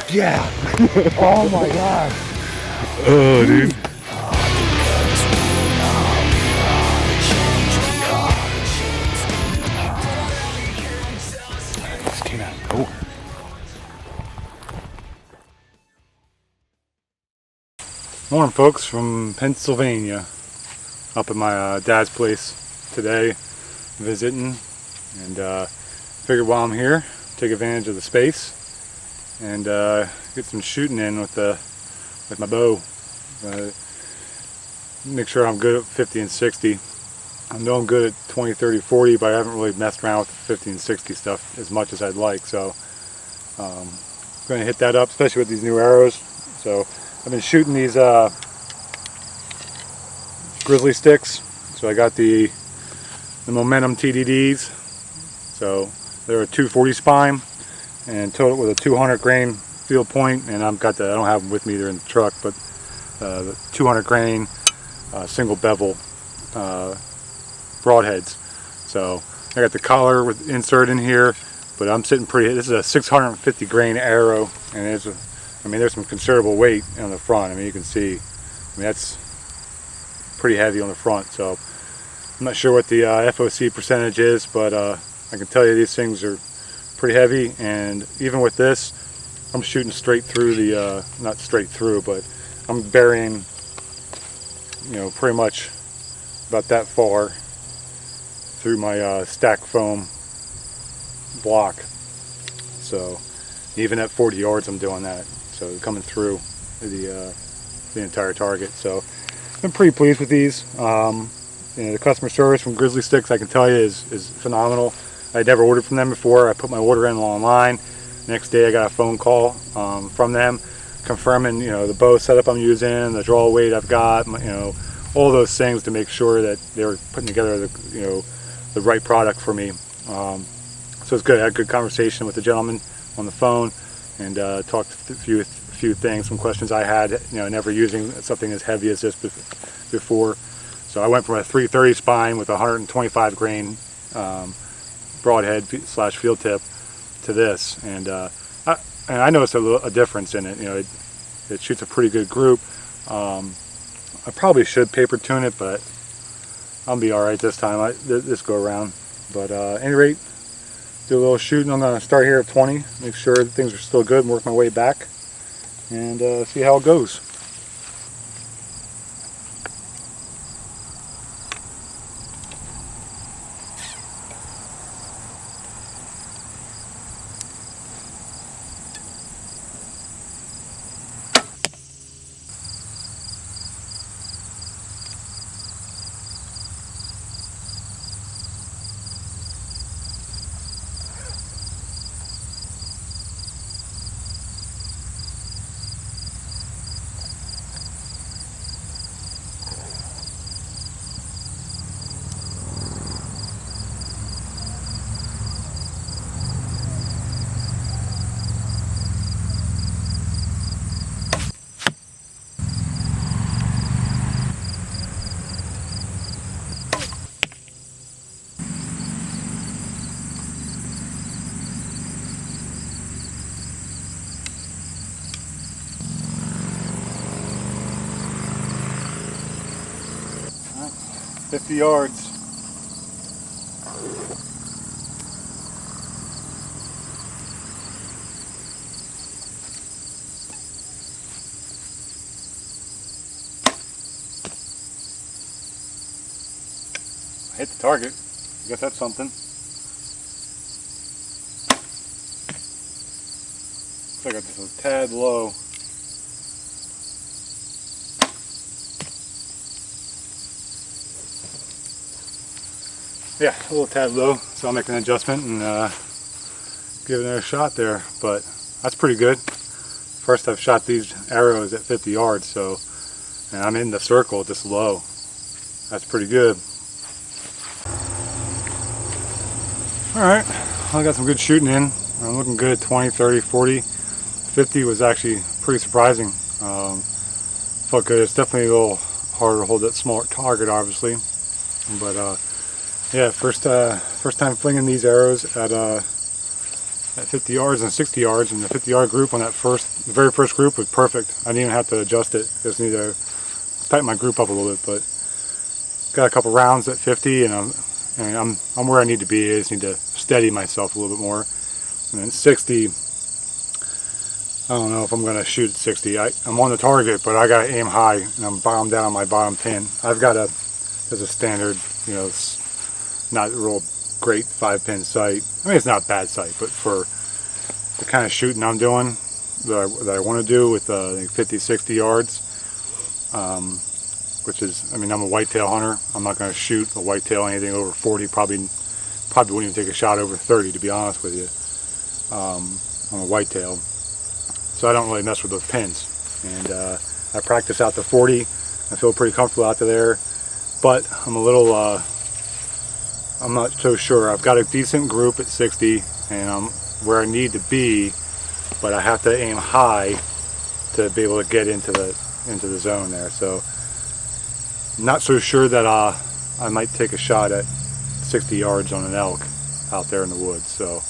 yeah. Oh my god. Oh, dude. This came out of nowhere. Morning, folks, from Pennsylvania. Up at my dad's place today, visiting, and figured while I'm here, take advantage of the space and get some shooting in with my bow. Make sure I'm good at 50 and 60. I know I'm good at 20, 30, 40, but I haven't really messed around with the 50 and 60 stuff as much as I'd like. So I'm going to hit that up, especially with these new arrows. So I've been shooting these grizzly sticks. So I got the Momentum TDDs. So they're a 240 spine and total with a 200 grain field point, and I don't have them with me, they're in the truck, but the 200 grain single bevel broadheads. So I got the collar with insert in here, but I'm sitting pretty. This is a 650 grain arrow, and there's some considerable weight on the front. I mean, you can see, that's pretty heavy on the front. So I'm not sure what the FOC percentage is, but I can tell you these things are pretty heavy, and even with this, I'm shooting straight through the, not straight through, but I'm burying, pretty much about that far through my stack foam block. So even at 40 yards I'm doing that, so coming through the entire target. So I'm pretty pleased with these. The customer service from Grizzly Sticks, I can tell you, is phenomenal. I'd never ordered from them before. I put my order in online. Next day I got a phone call from them confirming the bow setup I'm using, the draw weight I've got, all those things to make sure that they were putting together the right product for me. So it's good. I had a good conversation with the gentleman on the phone, and talked a few things, some questions I had, never using something as heavy as this before. So I went from a 330 spine with 125 grain broadhead / field tip to this, and I noticed a difference in it. It shoots a pretty good group. I probably should paper tune it, but I'll be all right this time. This go around. But at any rate, do a little shooting. I'm going to start here at 20, make sure that things are still good, and work my way back, and see how it goes. All right, 50 yards. I hit the target. I guess that's something. Looks like I got just a tad low. Yeah, a little tad low, so I'll make an adjustment and give it another shot there, but that's pretty good. First I've shot these arrows at 50 yards, so, and I'm in the circle this low. That's pretty good. Alright, I got some good shooting in. I'm looking good at 20, 30, 40. 50 was actually pretty surprising. Felt good. It's definitely a little harder to hold that small target, obviously, but yeah, first time flinging these arrows at at 50 yards and 60 yards, and the 50-yard group on that the very first group was perfect. I didn't even have to adjust it. Just need to tighten my group up a little bit, but got a couple rounds at 50, and I'm where I need to be. I just need to steady myself a little bit more. And then 60, I don't know if I'm going to shoot at 60. I'm on the target, but I got to aim high, and I'm bottom down on my bottom pin. I've got as a standard, it's not a real great 5-pin sight. I mean, it's not a bad sight, but for the kind of shooting I'm doing, that I want to do with 50, 60 yards, which is, I mean, I'm a whitetail hunter. I'm not going to shoot a whitetail anything over 40. Probably wouldn't even take a shot over 30, to be honest with you. I'm a whitetail, so I don't really mess with those pins. And I practice out to 40. I feel pretty comfortable out to there, but I'm a little, I'm not so sure. I've got a decent group at 60, and I'm where I need to be, but I have to aim high to be able to get into the zone there. So not so sure that I might take a shot at 60 yards on an elk out there in the woods. So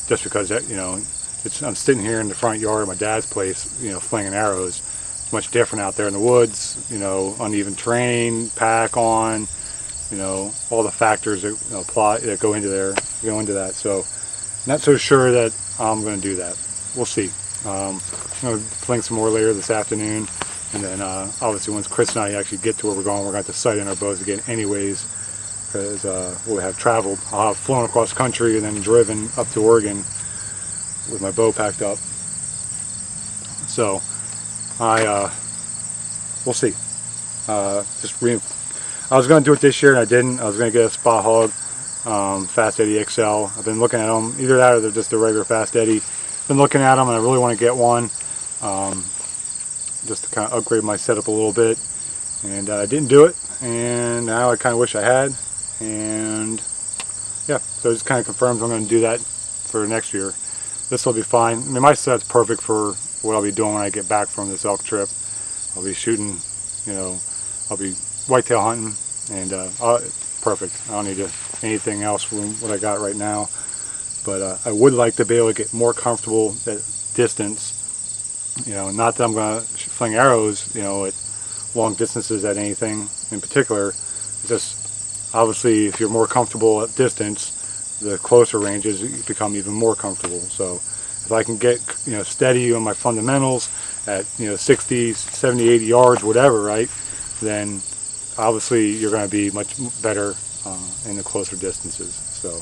just because I'm sitting here in the front yard of my dad's place, flinging arrows. It's much different out there in the woods. Uneven terrain, pack on, all the factors that apply that go into that. So not so sure that I'm going to do that. We'll see. I'm going to fling some more later this afternoon, and then obviously once Chris and I actually get to where we're going, we're going to have to sight in our bows again anyways, because we'll have traveled. I'll have flown across country and then driven up to Oregon with my bow packed up. So we'll see. I was going to do it this year and I didn't. I was going to get a Spot Hog Fast Eddie XL. I've been looking at them. Either that or they're just a regular Fast Eddie. Been looking at them and I really want to get one, just to kind of upgrade my setup a little bit. And I didn't do it, and now I kind of wish I had. And yeah, so it just kind of confirms I'm going to do that for next year. This will be fine. I mean, my set's perfect for what I'll be doing when I get back from this elk trip. I'll be shooting, I'll be whitetail hunting, and perfect. I don't need anything else from what I got right now. But I would like to be able to get more comfortable at distance. Not that I'm going to fling arrows, at long distances at anything in particular. It's just obviously if you're more comfortable at distance, the closer ranges you become even more comfortable. So if I can get steady on my fundamentals at 60, 70, 80 yards, whatever, right, then obviously you're going to be much better in the closer distances. So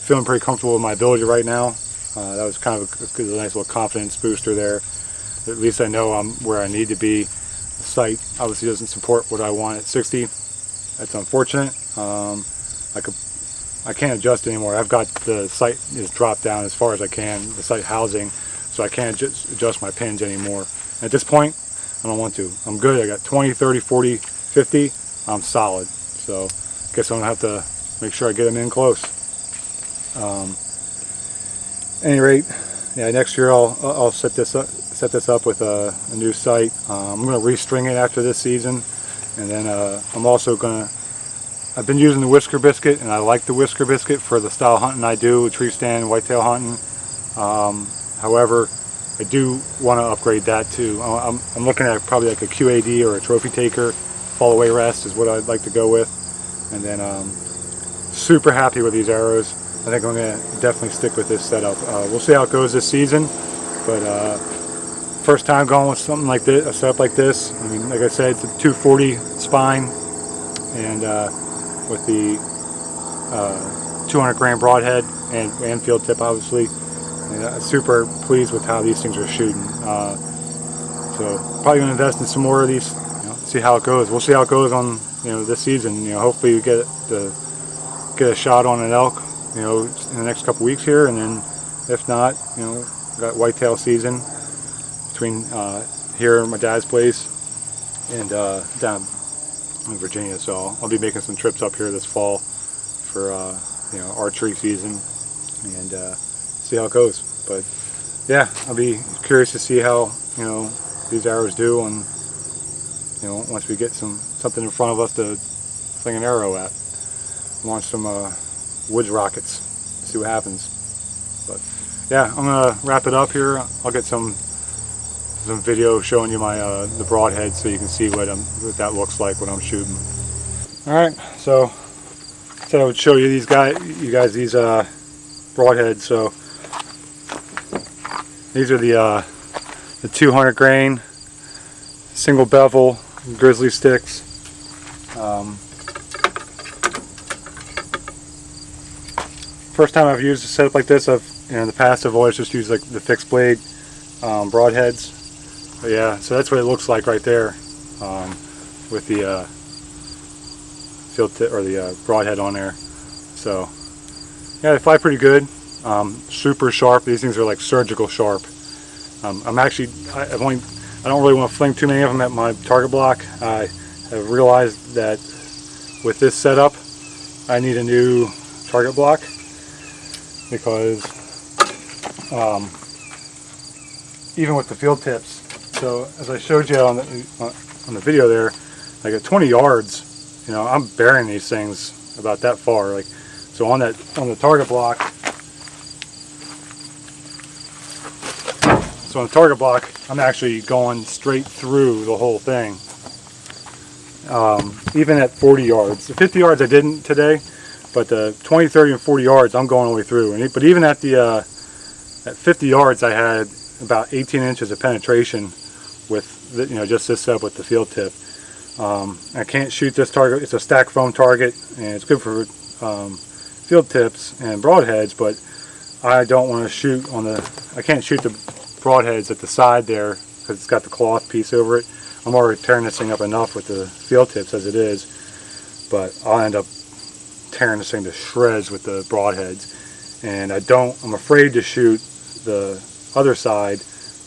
feeling pretty comfortable with my ability right now. That was kind of a nice little confidence booster there. At least I know I'm where I need to be. The sight obviously doesn't support what I want at 60. That's unfortunate. I can't adjust anymore. I've got the sight is dropped down as far as I can, the sight housing, so I can't just adjust my pins anymore. At this point, I don't want to. I'm good. I got 20, 30, 40, 50. I'm solid. So I guess I'm going to have to make sure I get them in close. At any rate, yeah, next year I'll set this up with a new sight. I'm going to restring it after this season, and then I'm also going to. I've been using the Whisker Biscuit, and I like the Whisker Biscuit for the style hunting I do, tree stand, whitetail hunting. However, I do want to upgrade that too. I'm looking at probably like a QAD or a trophy taker. Fall away rest is what I'd like to go with, and then super happy with these arrows. I think I'm going to definitely stick with this setup. We'll see how it goes this season, but first time going with something like this, a setup like this. I mean, like I said, it's a 240 spine, and with the 200 gram broadhead and field tip, obviously. And I'm super pleased with how these things are shooting. So probably going to invest in some more of these. See how it goes. We'll see how it goes on this season. Hopefully we get a shot on an elk in the next couple weeks here, and then if not, got whitetail season between here at my dad's place and down in Virginia. So I'll be making some trips up here this fall for archery season, and see how it goes. But yeah, I'll be curious to see how these arrows do, and once we get something in front of us to fling an arrow at, launch some woods rockets, see what happens. But yeah, I'm gonna wrap it up here. I'll get some video showing you my the broadhead so you can see what that looks like when I'm shooting. All right, so I said I would show you these these broadheads. So these are the 200 grain single bevel grizzly sticks. First time I've used a setup like this. In the past I've always just used like the fixed blade broadheads. But yeah, so that's what it looks like right there, with the field tip or the broadhead on there. So yeah, they fly pretty good. Super sharp. These things are like surgical sharp. I don't really want to fling too many of them at my target block. I have realized that with this setup, I need a new target block because even with the field tips. So as I showed you on the video there, like at 20 yards, you know, I'm burying these things about that far. Like, so on the target block. So on the target block, I'm actually going straight through the whole thing. Even at 40 yards. The 50 yards I didn't today, but the 20, 30, and 40 yards I'm going all the way through. But even at at 50 yards, I had about 18 inches of penetration with just this setup with the field tip. I can't shoot this target. It's a stack foam target, and it's good for field tips and broadheads. But I don't want to shoot I can't shoot the broadheads at the side there because it's got the cloth piece over it. I'm already tearing this thing up enough with the field tips as it is, but I'll end up tearing this thing to shreds with the broadheads. And I'm afraid to shoot the other side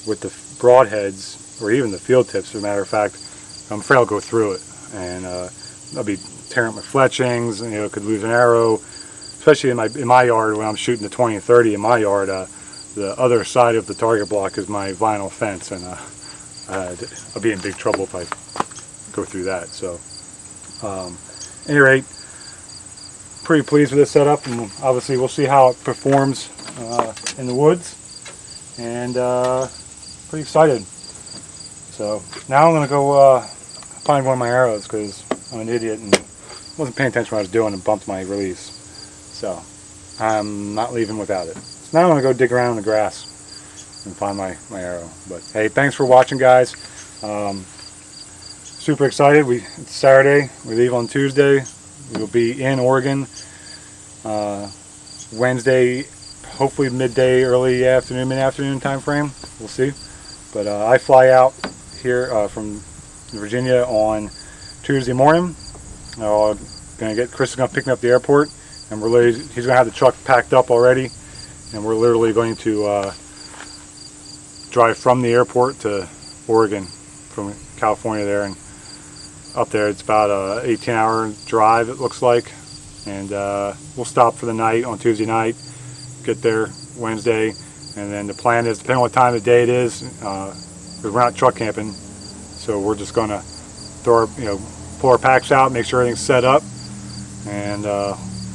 with the broadheads or even the field tips. As a matter of fact, I'm afraid I'll go through it, and I'll be tearing up my fletchings, and could lose an arrow, especially in my yard when I'm shooting the 20 and 30 in my yard. The other side of the target block is my vinyl fence, and I'll be in big trouble if I go through that. So, at any rate, pretty pleased with this setup, and obviously we'll see how it performs in the woods, and pretty excited. So now I'm going to go find one of my arrows because I'm an idiot and wasn't paying attention to what I was doing and bumped my release. So I'm not leaving without it. So now I'm going to go dig around in the grass and find my arrow. But hey, thanks for watching, guys. Super excited. It's Saturday. We leave on Tuesday. We'll be in Oregon Wednesday, hopefully midday, early afternoon, mid-afternoon time frame. We'll see. But I fly out here from Virginia on Tuesday morning. Chris is going to pick me up at the airport, and he's going to have the truck packed up already, and we're literally going to drive from the airport to Oregon from California there, and up there it's about a 18-hour drive, it looks like, and we'll stop for the night on Tuesday night, get there Wednesday, and then the plan is, depending on what time of the day it is, because we're not truck camping, so we're just going to pull our packs out, make sure everything's set up, and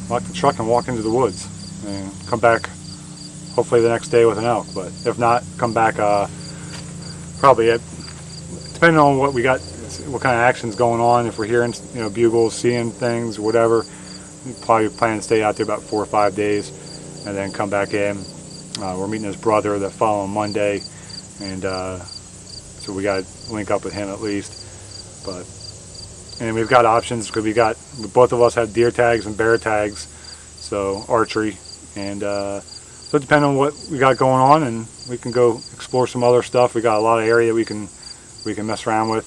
lock the truck and walk into the woods, and come back hopefully the next day with an elk. But if not, come back probably depending on what we got, what kind of action's going on. If we're hearing bugles, seeing things, whatever, we probably plan to stay out there about 4 or 5 days and then come back in. We're meeting his brother the following Monday, and so we got to link up with him at least. And we've got options because both of us have deer tags and bear tags, so archery, and so depending on what we got going on, and we can go explore some other stuff. We got a lot of area we can mess around with,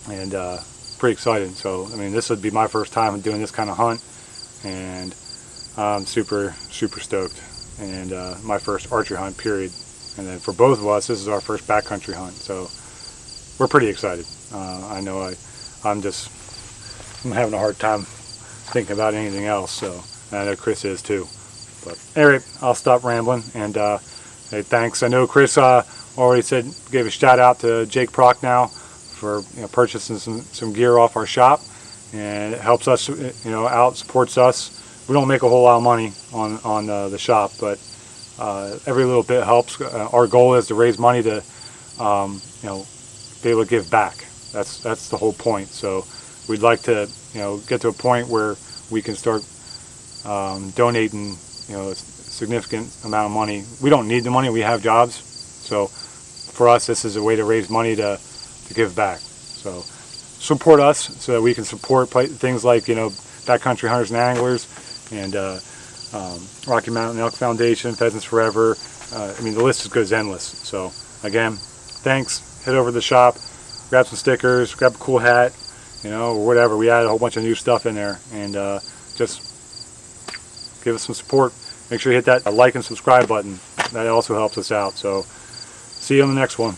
and pretty excited. So I mean, this would be my first time doing this kind of hunt, and I'm super stoked, and my first archery hunt period. And then for both of us, this is our first backcountry hunt, so we're pretty excited. I know I'm having a hard time thinking about anything else, so and I know Chris is too. But anyway, I'll stop rambling, and hey, thanks. I know Chris already gave a shout out to Jake Prochnow for purchasing some gear off our shop, and it helps us out, supports us we don't make a whole lot of money on the shop, but every little bit helps. Our goal is to raise money to you know, be able to give back. That's the whole point. So we'd like to, you know, get to a point where we can start donating, you know, a significant amount of money. We don't need the money. We have jobs. So for us, this is a way to raise money to give back. So support us so that we can support things like, you know, Backcountry Hunters and Anglers, and Rocky Mountain Elk Foundation, Pheasants Forever. I mean, the list is endless. So again, thanks. Head over to the shop, grab some stickers, grab a cool hat, you know, or whatever. We added a whole bunch of new stuff in there, and just give us some support. Make sure you hit that like and subscribe button. That also helps us out. So see you on the next one.